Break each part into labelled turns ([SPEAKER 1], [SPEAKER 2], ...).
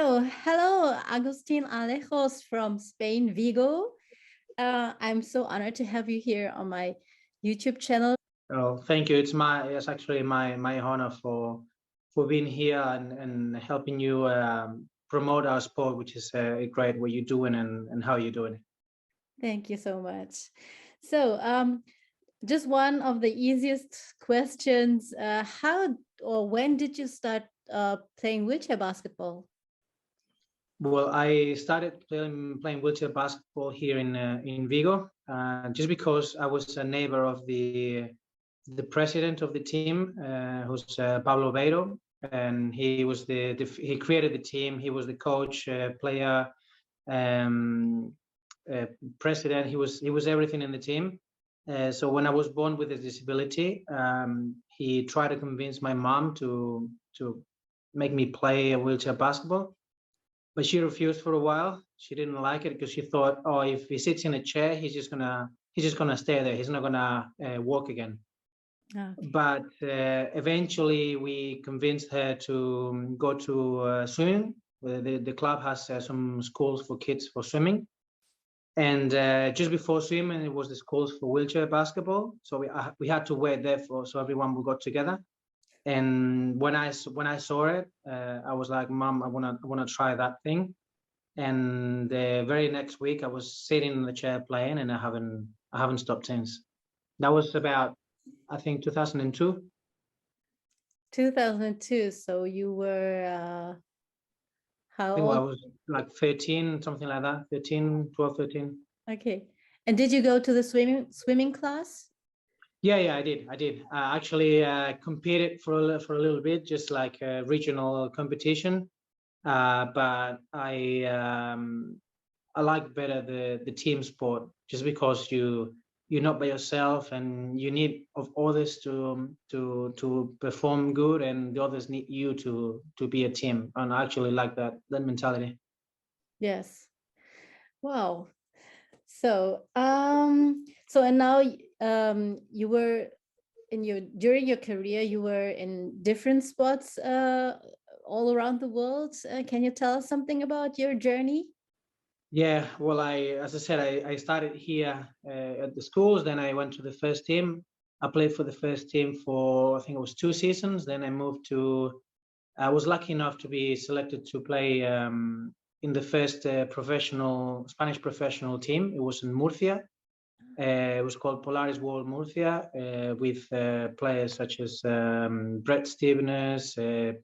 [SPEAKER 1] So, hello, Agustin Alejos from Spain, Vigo. I'm so honored to have you here on my YouTube channel.
[SPEAKER 2] Oh, thank you. It's actually my honor for being here and helping you promote our sport, which is great what you're doing and how you're doing it.
[SPEAKER 1] Thank you so much. So, just one of the easiest questions: how or when did you start playing wheelchair basketball?
[SPEAKER 2] Well, I started playing wheelchair basketball here in Vigo, just because I was a neighbor of the president of the team, who's Pablo Beiro, and he created the team. He was the coach, player, um, president. He was everything in the team. So when I was born with a disability, he tried to convince my mom to make me play wheelchair basketball, but she refused for a while. She didn't like it because she thought, oh, if he sits in a chair, he's just gonna stay there. He's not gonna walk again. Okay. But eventually, we convinced her to go to swimming. The club has some schools for kids for swimming, and just before swimming, it was the schools for wheelchair basketball. So we had to wait there so everyone would go together. And when I saw it, I was like, Mom, I wanna try that thing. And the very next week, I was sitting in the chair playing, and I haven't stopped since. That was about, I think, 2002.
[SPEAKER 1] 2002. So you were how old?
[SPEAKER 2] I was like 13, something like that. 12, 13.
[SPEAKER 1] Okay. And did you go to the swimming class?
[SPEAKER 2] Yeah, I did. I actually competed for a little bit, just like a regional competition. But I like better the team sport, just because you're not by yourself, and you need of others to perform good, and the others need you to be a team. And I actually like that mentality.
[SPEAKER 1] Yes. Wow. So and now you were during your career, you were in different spots all around the world. Can you tell us something about your journey?
[SPEAKER 2] Yeah, well, as I said, I started here at the schools. Then I went to the first team. I played for the first team for, I think it was 2 seasons. Then I was lucky enough to be selected to play in the first Spanish professional team. It was in Murcia. It was called Polaris World Murcia, with players such as Brett Stevens,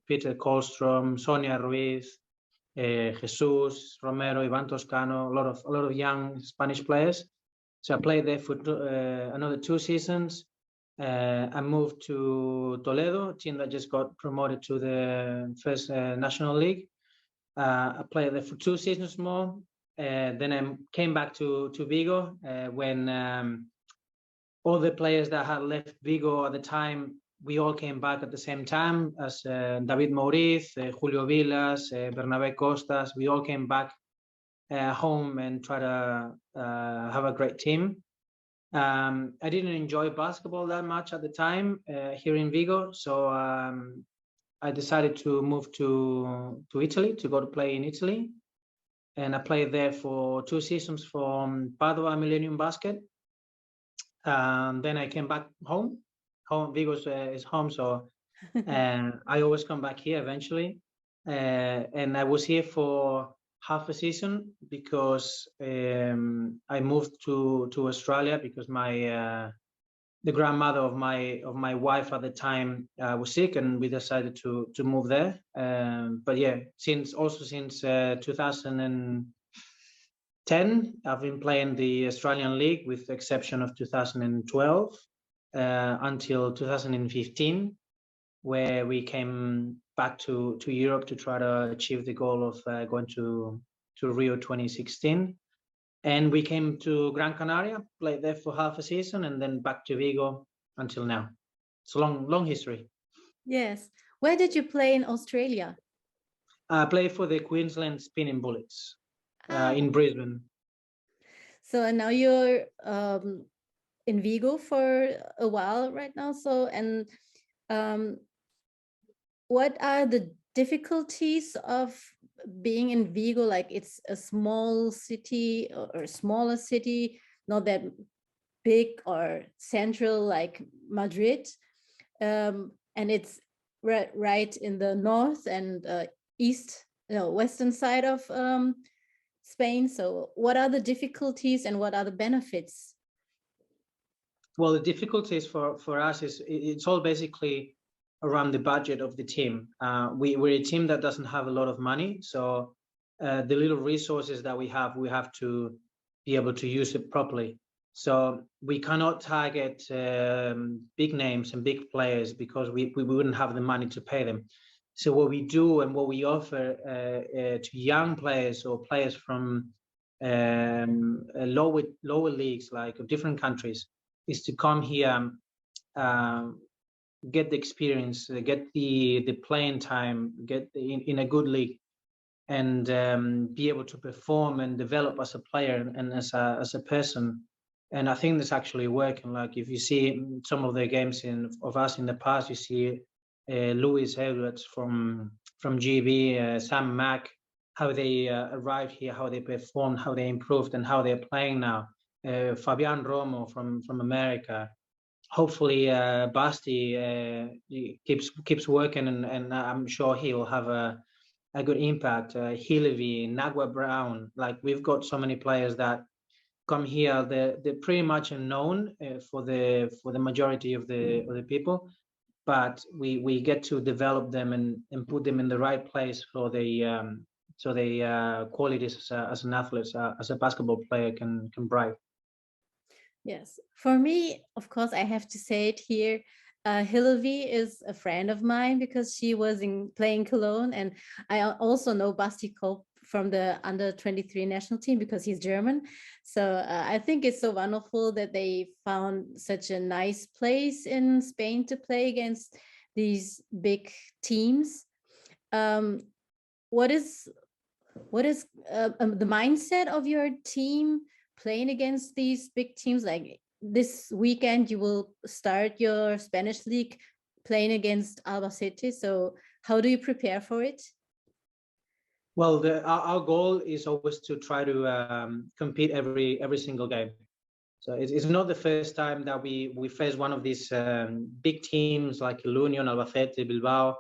[SPEAKER 2] Peter Kolstrom, Sonia Ruiz, Jesus, Romero, Ivan Toscano, a lot of young Spanish players. So I played there for another 2 seasons. I moved to Toledo, a team that just got promoted to the first National League. I played there for 2 seasons more. Then I came back to Vigo when all the players that had left Vigo at the time, we all came back at the same time, as David Mauriz, Julio Vilas, Bernabé Costas. We all came back home and try to have a great team. I didn't enjoy basketball that much at the time here in Vigo, so I decided to move to Italy, to go to play in Italy. And I played there for 2 seasons for Padua Millennium Basket. Then I came back home. Vigo is home, so I always come back here eventually. And I was here for half a season because I moved to Australia because the grandmother of my wife at the time was sick, and we decided to move there. But yeah, since 2010, I've been playing the Australian League, with the exception of 2012 until 2015, where we came back to Europe to try to achieve the goal of going to Rio 2016. And we came to Gran Canaria, played there for half a season, and then back to Vigo until now. It's a long history.
[SPEAKER 1] Yes. Where did you play in Australia?
[SPEAKER 2] I played for the Queensland Spinning Bullets in Brisbane.
[SPEAKER 1] So now you're in Vigo for a while right now. So, and what are the difficulties of being in Vigo, like it's a small city or smaller city, not that big or central like Madrid, and it's right in the north and east, western side of Spain. So what are the difficulties and what are the benefits?
[SPEAKER 2] Well, the difficulties for us is it's all basically around the budget of the team. We're a team that doesn't have a lot of money, so the little resources that we have to be able to use it properly. So we cannot target big names and big players because we wouldn't have the money to pay them. So what we do and what we offer to young players or players from lower leagues, like of different countries, is to come here, get the experience, get the playing time, get in a good league, and be able to perform and develop as a player and as a person. And I think that's actually working. Like if you see some of the games of us in the past, you see Luis Edwards from GB, Sam Mack, how they arrived here, how they performed, how they improved, and how they're playing now. Fabian Romo from America. Hopefully, Basti keeps working, and I'm sure he will have a good impact. Hillary, Nagua Brown, like we've got so many players that come here. They're pretty much unknown for the majority of the people, but we get to develop them and put them in the right place for the qualities as an athlete, as a basketball player can bribe.
[SPEAKER 1] Yes, for me, of course, I have to say it here. Hillary is a friend of mine because she was in playing Cologne, and I also know Basti Kopp from the under-23 national team because he's German. So I think it's so wonderful that they found such a nice place in Spain to play against these big teams. Um, what is the mindset of your team playing against these big teams? Like this weekend, you will start your Spanish league playing against Albacete. So how do you prepare for it?
[SPEAKER 2] Well, our goal is always to try to compete every single game. So it's not the first time that we face one of these big teams like Union, Albacete, Bilbao,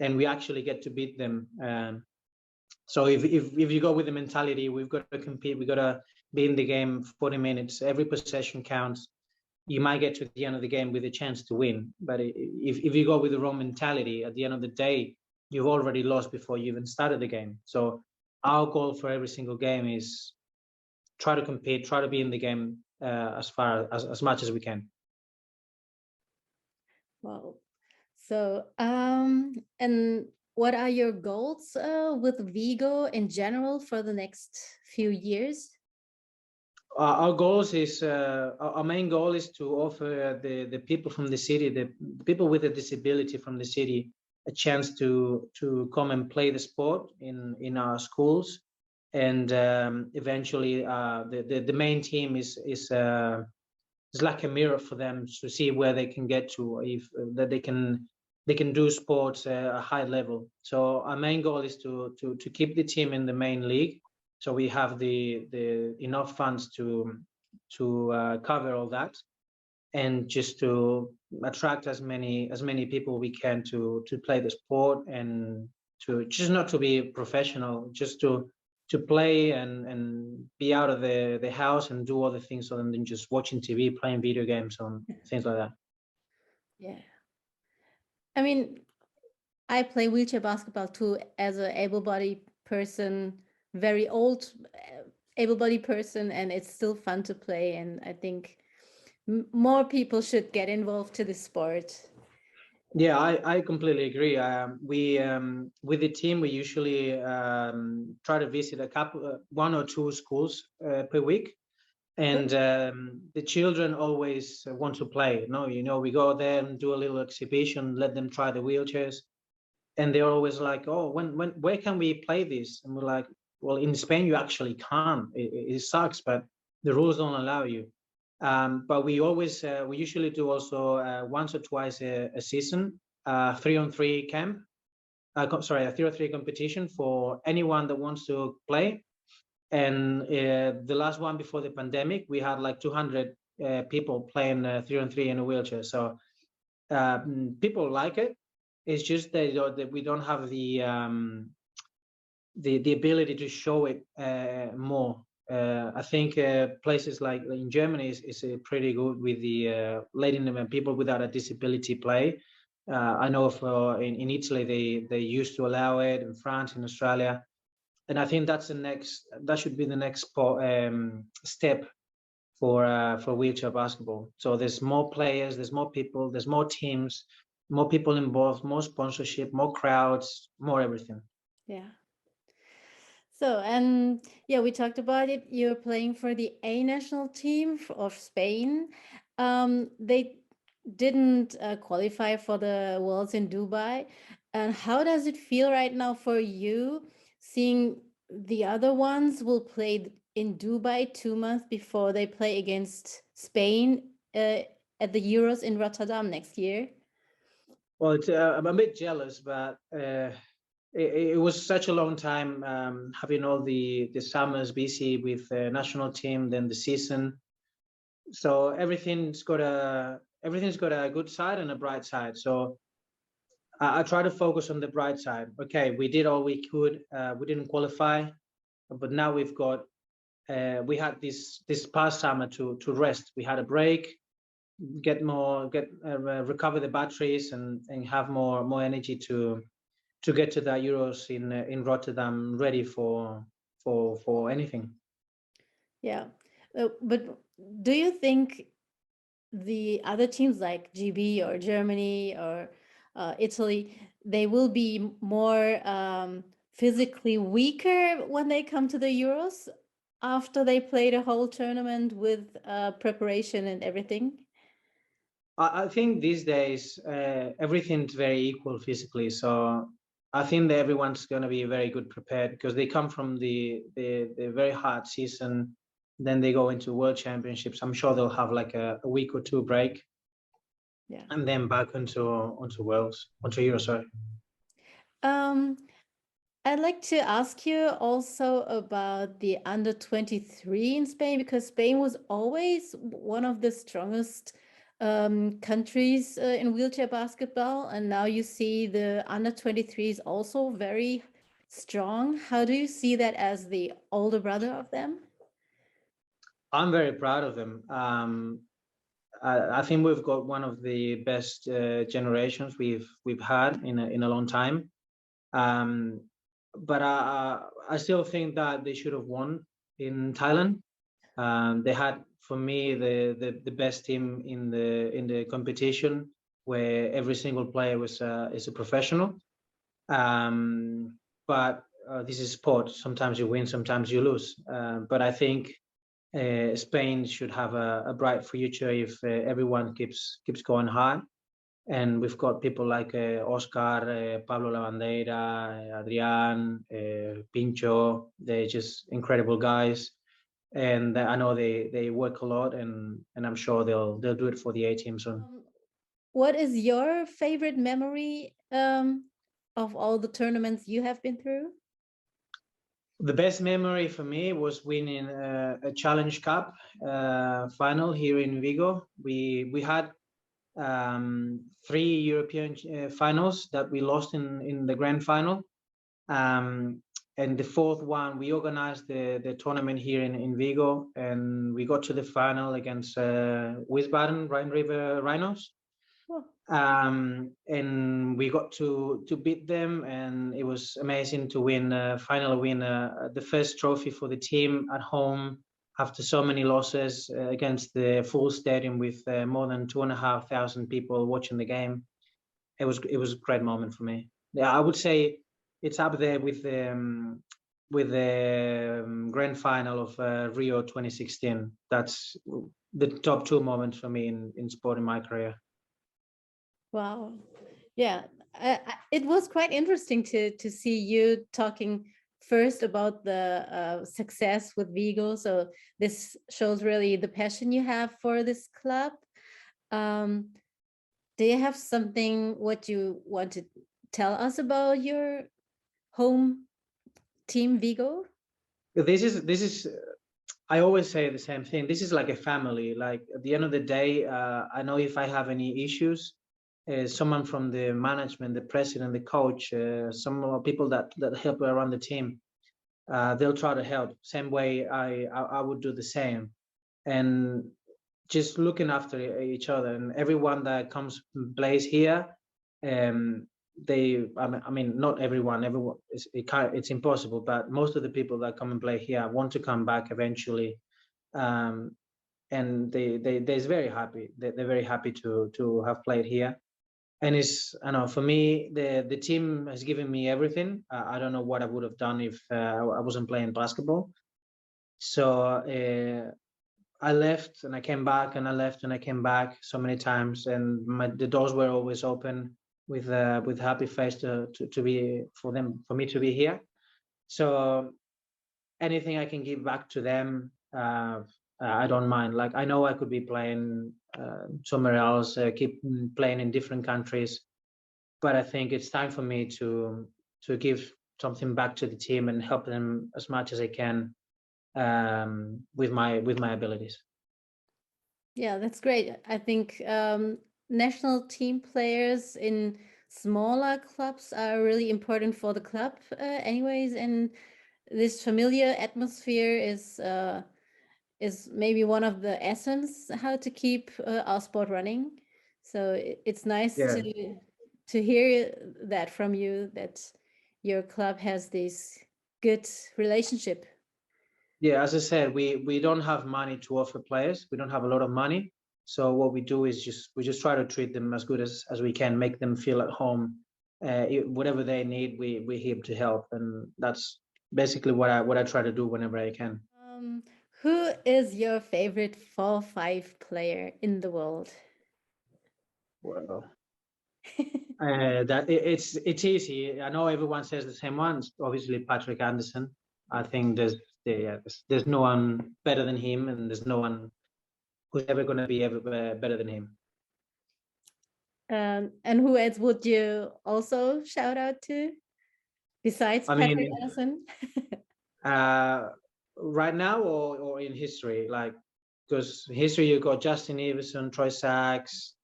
[SPEAKER 2] and we actually get to beat them. So if you go with the mentality, we've got to compete, we've got to be in the game 40 minutes, every possession counts. You might get to the end of the game with a chance to win, but if you go with the wrong mentality, at the end of the day, you've already lost before you even started the game. So our goal for every single game is try to compete, try to be in the game as much as we can.
[SPEAKER 1] Wow. So, and what are your goals with Vigo in general for the next few years?
[SPEAKER 2] Our goals is our main goal is to offer the people from the city, the people with a disability from the city, a chance to come and play the sport in our schools, and eventually the main team is like a mirror for them to see where they can get to, if that they can do sports at a high level. So our main goal is to keep the team in the main league, so we have the enough funds to cover all that, and just to attract as many people we can to play the sport, and to just not to be professional, just to play and be out of the house and do other things other than just watching TV, playing video games, and things like that.
[SPEAKER 1] Yeah. I mean, I play wheelchair basketball too as an able-bodied person, very old able-bodied person, and it's still fun to play. And I think more people should get involved to the sport.
[SPEAKER 2] Yeah, I completely agree. We with the team, we usually try to visit a couple, one or two schools per week, and the children always want to play. No, we go there and do a little exhibition, let them try the wheelchairs, and they're always like, "Oh, where can we play this?" And we're like, "Well, in Spain, you actually can't. It sucks, but the rules don't allow you." But we usually do also once or twice a season, 3-on-3 camp, sorry, a 3-on-3 competition for anyone that wants to play. And the last one before the pandemic, we had like 200 people playing 3-on-3 in a wheelchair. So people like it. It's just that we don't have the ability to show it more. I think places like in Germany is pretty good with the letting people without a disability play. I know in Italy they used to allow it, in France, in Australia, and I think that should be the next step for wheelchair basketball. So there's more players, there's more people, there's more teams, more people involved, more sponsorship, more crowds, more everything.
[SPEAKER 1] Yeah. So, and yeah, we talked about it. You're playing for the A national team of Spain. They didn't qualify for the Worlds in Dubai. And how does it feel right now for you seeing the other ones will play in Dubai 2 months before they play against Spain at the Euros in Rotterdam next year?
[SPEAKER 2] Well, I'm a bit jealous, but it was such a long time having all the summers busy with the national team, then the season. So everything's got a good side and a bright side. So I try to focus on the bright side. Okay, we did all we could. We didn't qualify, but now we had this past summer to rest. We had a break, recover the batteries and have more energy to get to the Euros in Rotterdam ready for anything.
[SPEAKER 1] Yeah. But do you think the other teams like GB or Germany or Italy, they will be more physically weaker when they come to the Euros after they play the whole tournament with preparation and everything?
[SPEAKER 2] I think these days everything's very equal physically, so I think that everyone's going to be very good prepared because they come from the very hard season, then they go into World Championships. I'm sure they'll have like a week or two break,
[SPEAKER 1] Yeah.
[SPEAKER 2] and then back onto Euro. Sorry.
[SPEAKER 1] Um, I'd like to ask you also about the under 23 in Spain, because Spain was always one of the strongest countries in wheelchair basketball. And now you see the under 23 is also very strong. How do you see that as the older brother of them?
[SPEAKER 2] I'm very proud of them. I think we've got one of the best generations we've had in a long time. But I still think that they should have won in Thailand. They had, for me, the best team in the competition, where every single player is a professional. But this is sport. Sometimes you win, sometimes you lose. But I think Spain should have a bright future if everyone keeps going hard. And we've got people like Oscar, Pablo Lavandeira, Adrian, Pincho. They're just incredible guys, and I know they work a lot, and I'm sure they'll do it for the A team soon.
[SPEAKER 1] What is your favorite memory of all the tournaments you have been through?
[SPEAKER 2] The best memory for me was winning a Challenge Cup final here in Vigo. We had 3 European finals that we lost in the grand final. And the fourth one, we organized the tournament here in Vigo, and we got to the final against Wiesbaden Rhine River Rhinos.
[SPEAKER 1] Oh.
[SPEAKER 2] And we got to beat them, and it was amazing to finally win the first trophy for the team at home after so many losses against the full stadium with more than 2,500 people watching the game. It was a great moment for me. Yeah, I would say it's up there with the grand final of Rio 2016. That's the top 2 moments for me in sport in my career.
[SPEAKER 1] Wow. Yeah, it was quite interesting to see you talking first about the success with Vigo. So this shows really the passion you have for this club. Do you have something what you wanted tell us about your home team, Vigo?
[SPEAKER 2] This is I always say the same thing. This is like a family. Like at the end of the day, I know if I have any issues, someone from the management, the president, the coach, some people that help around the team, they'll try to help. Same way I would do the same, and just looking after each other. And everyone that comes and plays here, um, I mean, not everyone. Everyone, it's impossible. But most of the people that come and play here want to come back eventually, um, and they're very happy. They're very happy to have played here. And it's, I know, for me, the team has given me everything. I don't know what I would have done if I wasn't playing basketball. So I left and I came back, and I left and I came back so many times, and the doors were always open with happy face to be for me to be here. So anything I can give back to them, I don't mind. Like I know I could be playing somewhere else, keep playing in different countries, but I think it's time for me to give something back to the team and help them as much as I can, with my abilities.
[SPEAKER 1] Yeah, that's great. I think national team players in smaller clubs are really important for the club, anyways. And this familiar atmosphere is maybe one of the essence how to keep our sport running. So it's nice
[SPEAKER 2] Yeah.
[SPEAKER 1] to hear that from you, that your club has this good relationship.
[SPEAKER 2] Yeah, as I said, we don't have money to offer players. We don't have a lot of money. So what we do is we just try to treat them as good as we can, make them feel at home. Whatever they need, we're here to help, and that's basically what I try to do whenever I can.
[SPEAKER 1] Um, who is your favorite 4-5 player in the world?
[SPEAKER 2] Well, it's easy. I know everyone says the same ones. Obviously, Patrick Anderson. I think there's no one better than him, and there's no one who's ever going to be ever better than him.
[SPEAKER 1] And who else would you also shout out to besides
[SPEAKER 2] I
[SPEAKER 1] Patrick
[SPEAKER 2] mean,
[SPEAKER 1] Anderson?
[SPEAKER 2] right now or in history, like, because history you got Justin Everson, Troy Sachs.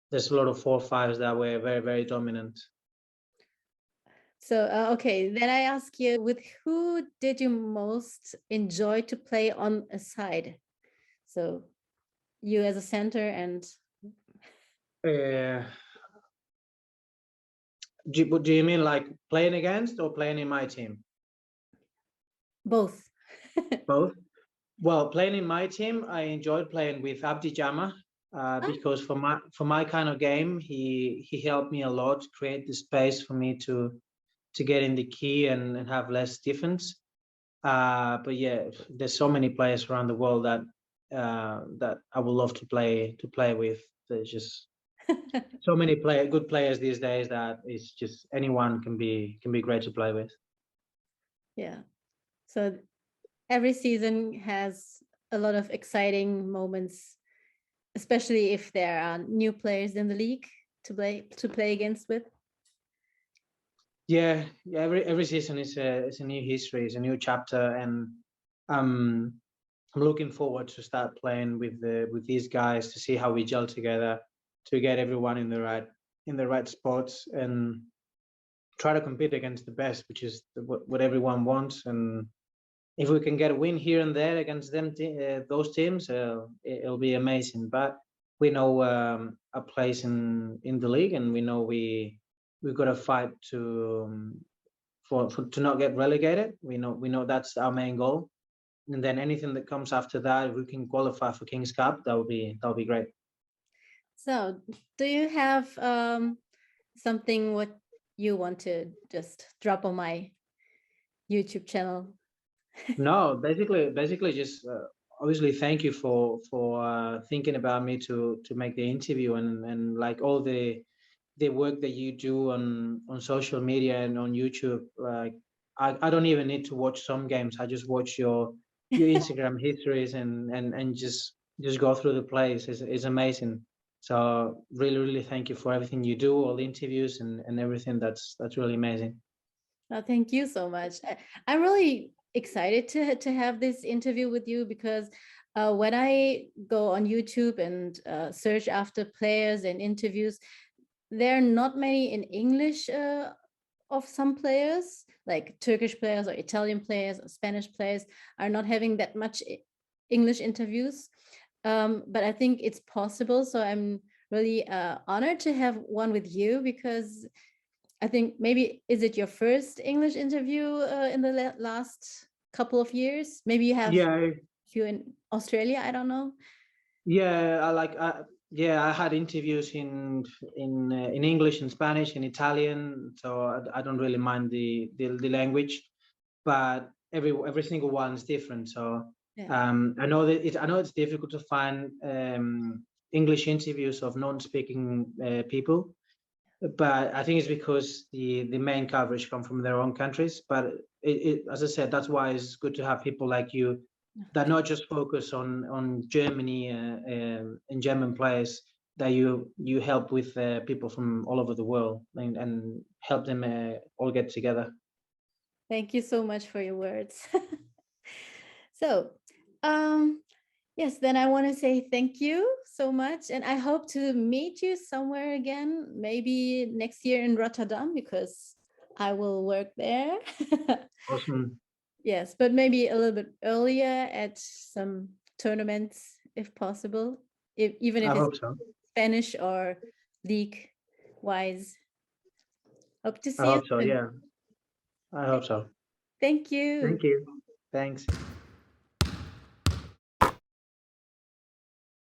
[SPEAKER 2] There's a lot of 4-5s that were very, very dominant.
[SPEAKER 1] So, okay, then I ask you, with who did you most enjoy to play on a side? So, you as a center and
[SPEAKER 2] Uh, do you mean like playing against or playing in my team?
[SPEAKER 1] both.
[SPEAKER 2] Both. Well, playing in my team, I enjoyed playing with Abdi Jama, because for my kind of game, he helped me a lot, create the space for me to get in the key and have less defense. But yeah, there's so many players around the world that I would love to play with. There's just so many good players these days that it's just anyone can be great to play with.
[SPEAKER 1] Yeah. So, every season has a lot of exciting moments, especially if there are new players in the league to play against with.
[SPEAKER 2] Yeah, every season is a new history, it's a new chapter, and um, I'm looking forward to start playing with these guys to see how we gel together, to get everyone in the right spots, and try to compete against the best, which is what everyone wants. And if we can get a win here and there against those teams, it'll be amazing. But we know a place in the league, and we know we've got to fight for to not get relegated. We know that's our main goal. And then anything that comes after that, if we can qualify for King's Cup, that would be great.
[SPEAKER 1] So, do you have something what you want to just drop on my YouTube channel?
[SPEAKER 2] No, basically just obviously thank you for thinking about me to make the interview, and like all the work that you do on social media and on YouTube. Like I don't even need to watch some games. I just watch your Instagram histories and just go through the plays. It's amazing. So really, really thank you for everything you do, all the interviews and everything. That's really amazing.
[SPEAKER 1] Thank you so much. I'm really excited to have this interview with you because when I go on YouTube and search after players and interviews, there are not many in English of some players, like Turkish players or Italian players or Spanish players are not having that much English interviews. But I think it's possible. So I'm really honored to have one with you because I think maybe, is it your first English interview in the last couple of years? Maybe you have
[SPEAKER 2] Yeah,
[SPEAKER 1] a few in Australia, I don't know.
[SPEAKER 2] yeah, I had interviews in English and Spanish and Italian, so I don't really mind the language, but every single one is different. So
[SPEAKER 1] Yeah.
[SPEAKER 2] I know it's difficult to find English interviews of non-speaking people, but I think it's because the main coverage come from their own countries. But as I said, that's why it's good to have people like you that not just focus on Germany and German players, that you help with people from all over the world and help them all get together.
[SPEAKER 1] Thank you so much for your words. So, um, yes, then I want to say thank you so much. And I hope to meet you somewhere again, maybe next year in Rotterdam, because I will work there.
[SPEAKER 2] Awesome.
[SPEAKER 1] Yes, but maybe a little bit earlier at some tournaments if possible, even
[SPEAKER 2] I
[SPEAKER 1] if it's
[SPEAKER 2] hope so.
[SPEAKER 1] Spanish or league wise. Hope to
[SPEAKER 2] I
[SPEAKER 1] see you
[SPEAKER 2] hope so.
[SPEAKER 1] soon.
[SPEAKER 2] Yeah, I hope so.
[SPEAKER 1] Thank you.
[SPEAKER 2] Thank you. Thanks.